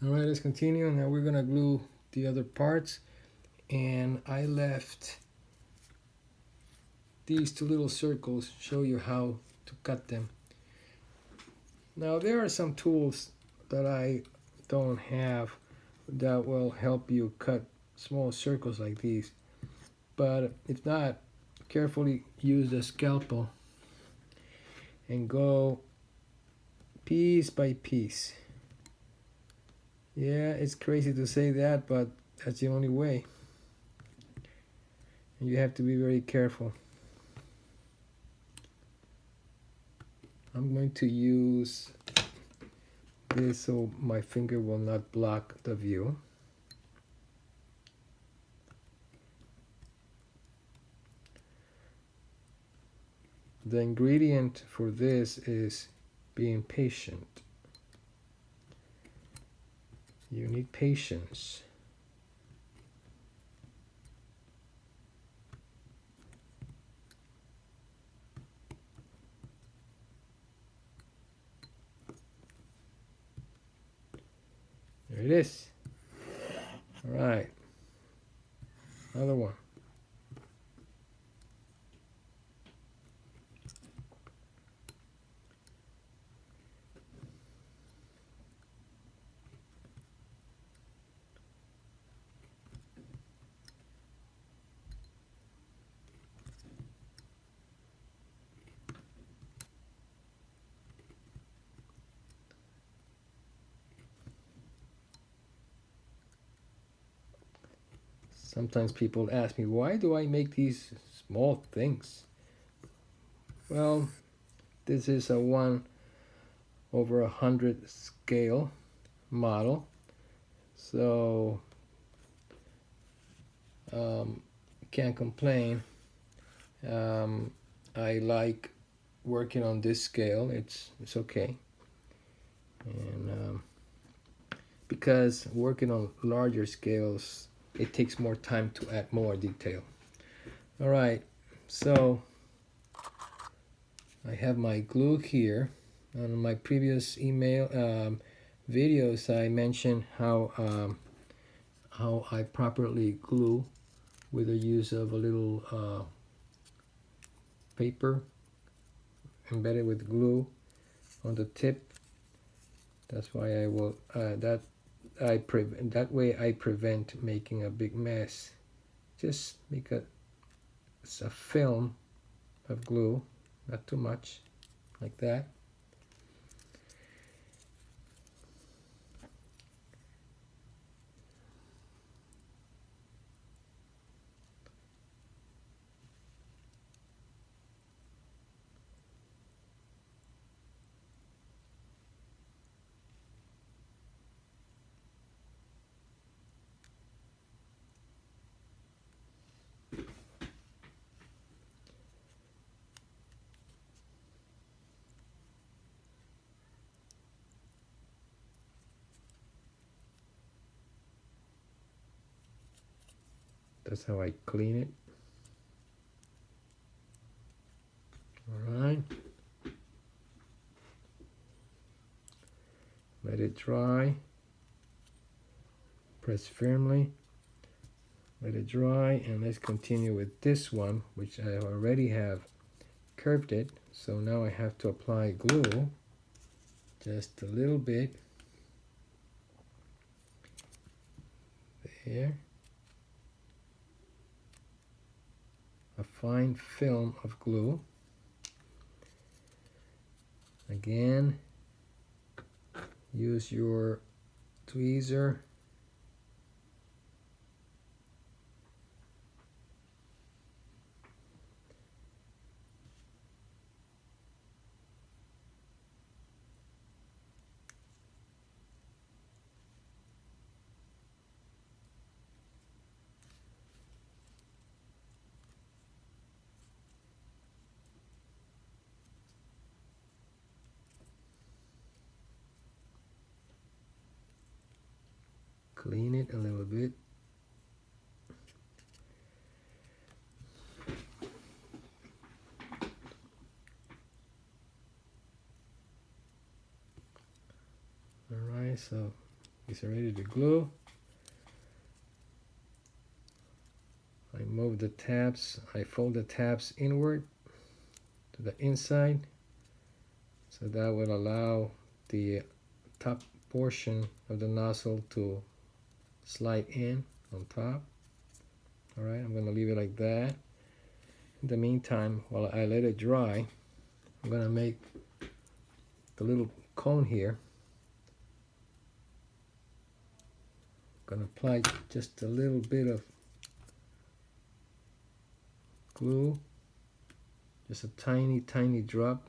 Alright, let's continue. Now we're gonna glue the other parts, and I left these two little circles, show you how to cut them. Now there are some tools that I don't have that will help you cut small circles like these, but if not, carefully use the scalpel and go piece by piece. Yeah, it's crazy to say that, but that's the only way. And you have to be very careful. I'm going to use this so my finger will not block the view. The ingredient for this is being patient. You need patience. There it is. All right. Another one. Sometimes people ask me, why do I make these small things? Well, this is a 1/100 scale model, so can't complain. I like working on this scale. It's okay, and because working on larger scales, it takes more time to add more detail. All right, so I have my glue here. On my previous email videos, I mentioned how I properly glue with the use of a little paper embedded with glue on the tip. That's why I will that way I prevent making a big mess. Just make it's a film of glue, not too much, like that. That's how I clean it. All right. Let it dry. Press firmly. Let it dry, and let's continue with this one, which I already have curved it. So now I have to apply glue, just a little bit. There. A fine film of glue. Again, use your tweezer. Clean it a little bit. Alright, so is ready to glue. I move the tabs, I fold the tabs inward to the inside, so that will allow the top portion of the nozzle to slide in on top. All right, I'm going to leave it like that. In the meantime, while I let it dry, I'm going to make the little cone here. I'm going to apply just a little bit of glue, just a tiny, tiny drop.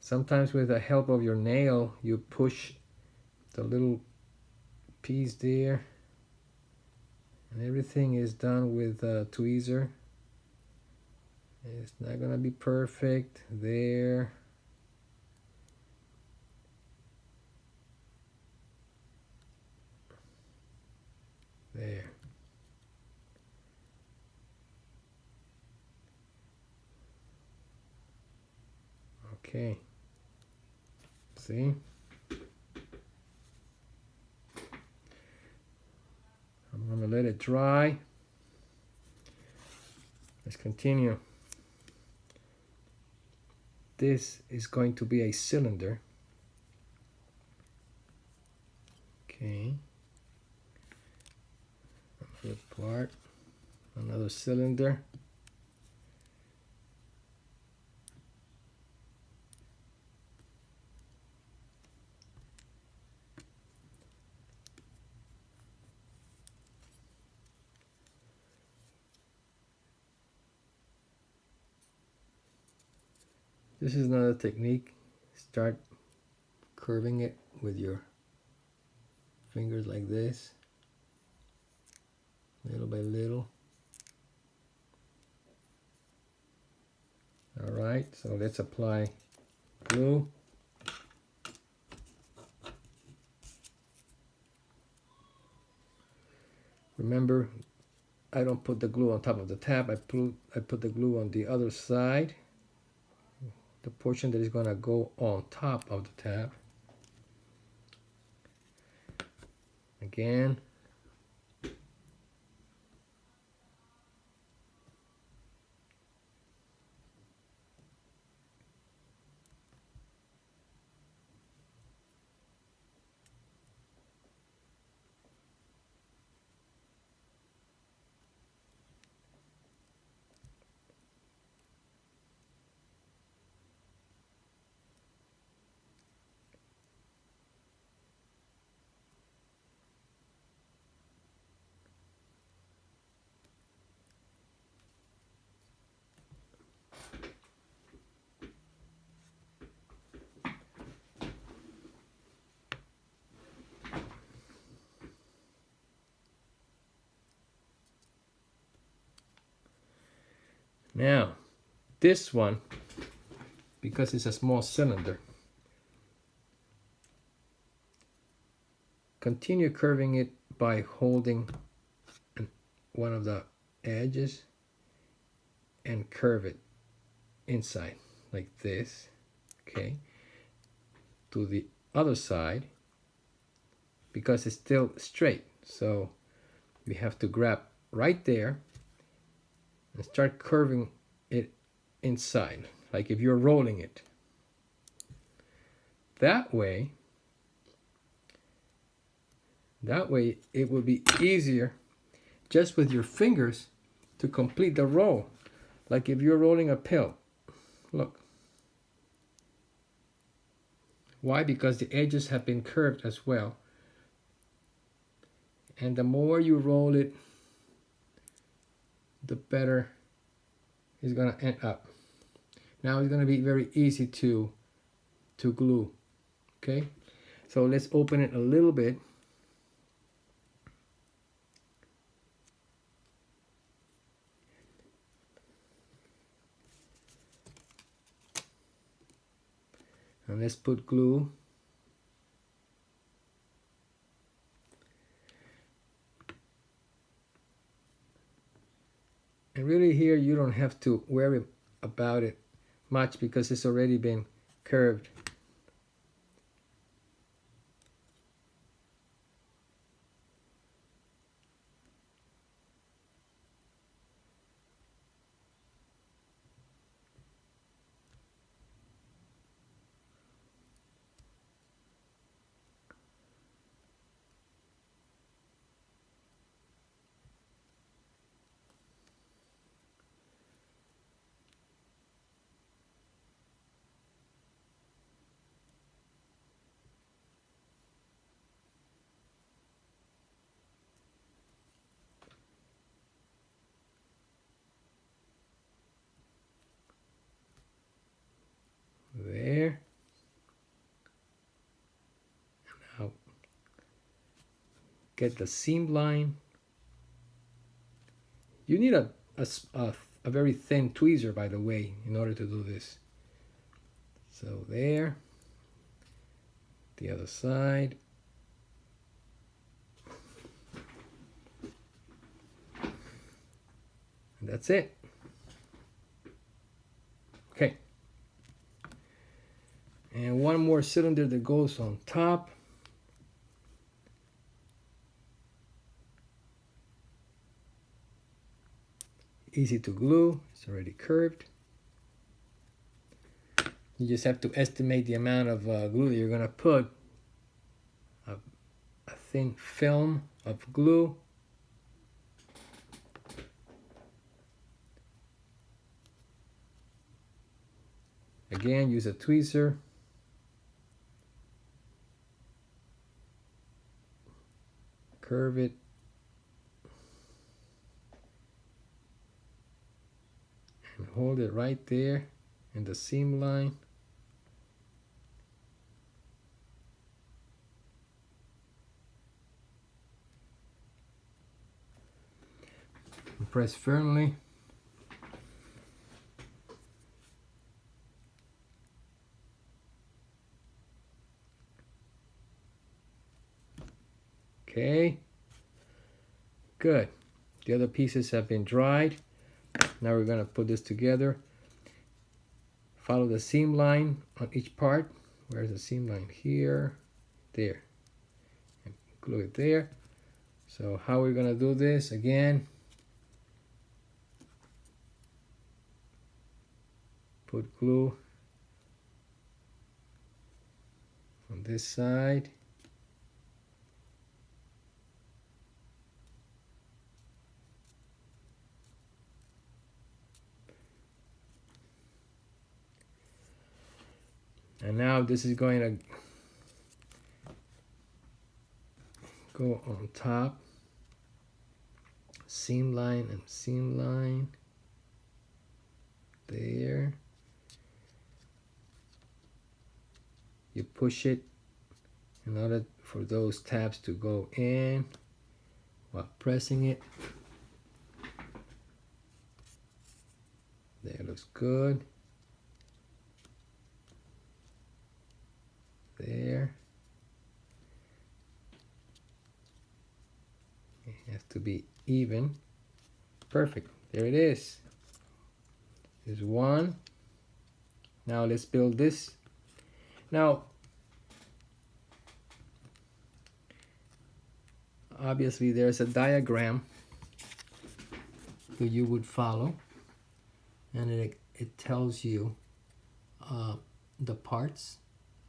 Sometimes with the help of your nail, you push the little piece there, and everything is done with a tweezer. It's not gonna be perfect there. There. Okay. See? I'm going to let it dry. Let's continue. This is going to be a cylinder. Okay. Another part. Another cylinder. This is another technique. Start curving it with your fingers like this, little by little. All right, so let's apply glue. Remember, I don't put the glue on top of the tab. I put the glue on the other side, the portion that is going to go on top of the tab. Again. Now, this one, because it's a small cylinder, continue curving it by holding one of the edges and curve it inside like this, okay, to the other side, because it's still straight. So we have to grab right there and start curving it inside, like if you're rolling it. That way it will be easier just with your fingers to complete the roll, like if you're rolling a pill. Look. Why? Because the edges have been curved as well. And the more you roll it, the better it's going to end up. Now it's going to be very easy to glue. Okay? So let's open it a little bit. And let's put glue. And really here you don't have to worry about it much because it's already been curved. There. Now get the seam line. You need a very thin tweezer, by the way, in order to do this. So there. The other side. And that's it. Okay. And one more cylinder that goes on top. Easy to glue, it's already curved. You just have to estimate the amount of glue that you're going to put. A thin film of glue. Again, use a tweezer. Curve it. And hold it right there in the seam line. And press firmly. Okay, good. The other pieces have been dried. Now we're going to put this together. Follow the seam line on each part. Where's the seam line? Here, there. And glue it there. So how we're going to do this again? Put glue on this side. And now this is going to go on top. Seam line and seam line. There. You push it in order for those tabs to go in while pressing it. There, looks good. There. It has to be even. Perfect. There it is. There's one. Now let's build this. Now, obviously there's a diagram that you would follow, and it tells you the parts.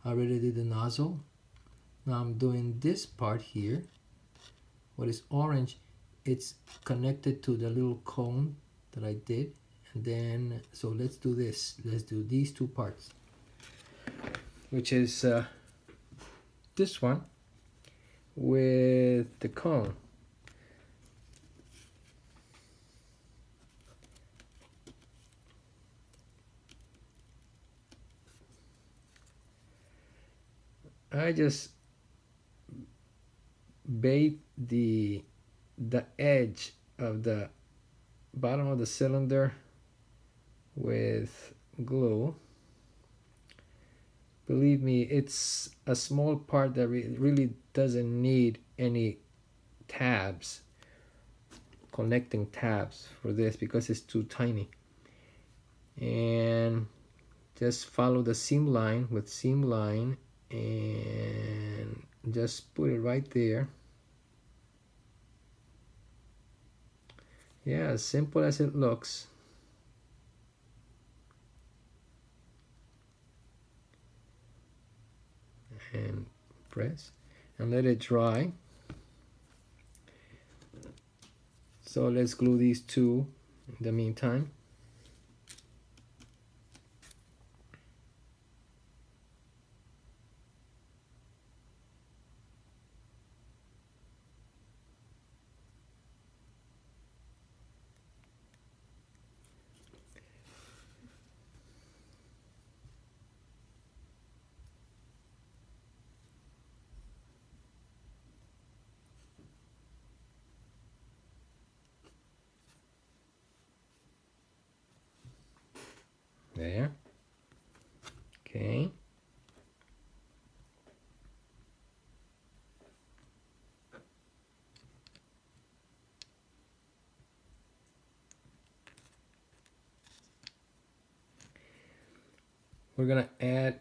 I already did the nozzle. Now I'm doing this part here. What is orange, it's connected to the little cone that I did. And then, so let's do this. Let's do these two parts, which is this one with the cone. I just bait the edge of the bottom of the cylinder with glue. Believe me, it's a small part that really doesn't need any tabs connecting tabs for this because it's too tiny. And just follow the seam line with seam line and just put it right there. Yeah, as simple as it looks. And press and let it dry. So let's glue these two in the meantime. There. Okay. We're gonna add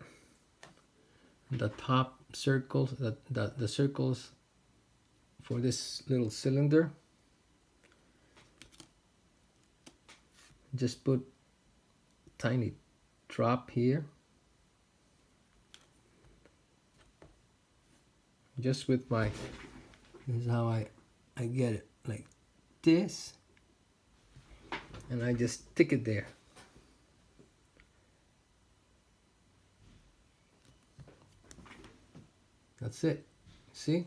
the top circles, the circles for this little cylinder. Just put tiny drop here. Just with my, this is how I get it, like this. And I just stick it there. That's it. See?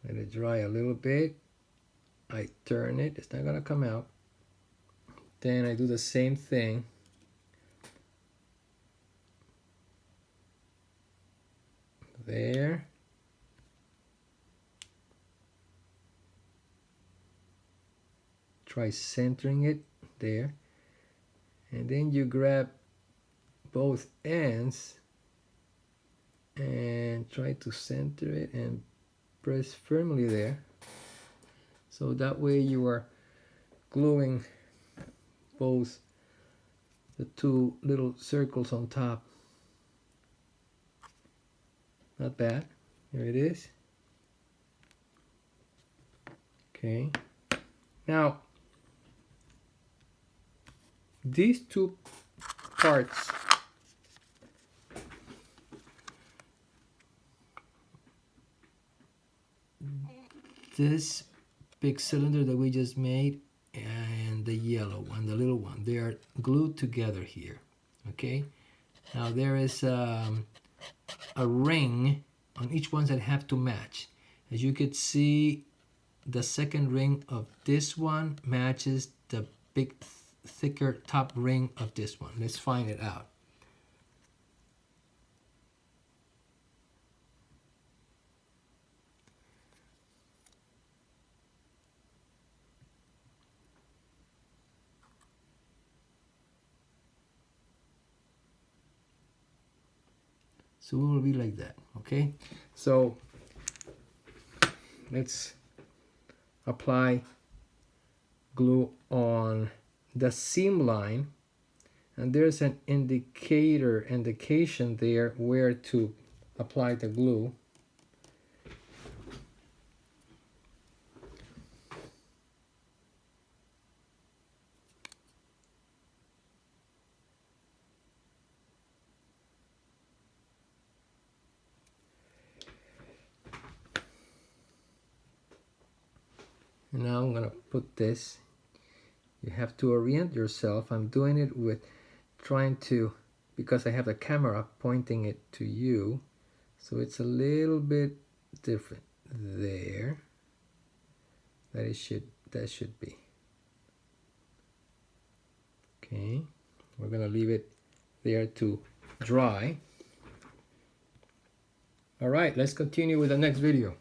Let it dry a little bit. I turn it. It's not gonna come out. Then I do the same thing. There. Try centering it there. And then you grab both ends and try to center it and press firmly there. So that way you are gluing both the two little circles on top. Not bad. Here it is. Okay. Now, these two parts this big cylinder that we just made and the yellow one, the little one, they are glued together here. Okay. Now there is a ring on each one that have to match. As you could see, the second ring of this one matches the big thicker top ring of this one. Let's find it out. So it will be like that, okay? So let's apply glue on the seam line, and there's an indication there where to apply the glue. Now I'm gonna put this. You have to orient yourself. I'm doing it with trying to, because I have the camera pointing it to you, so it's a little bit different there. That should be. Okay, we're gonna leave it there to dry. All right, let's continue with the next video.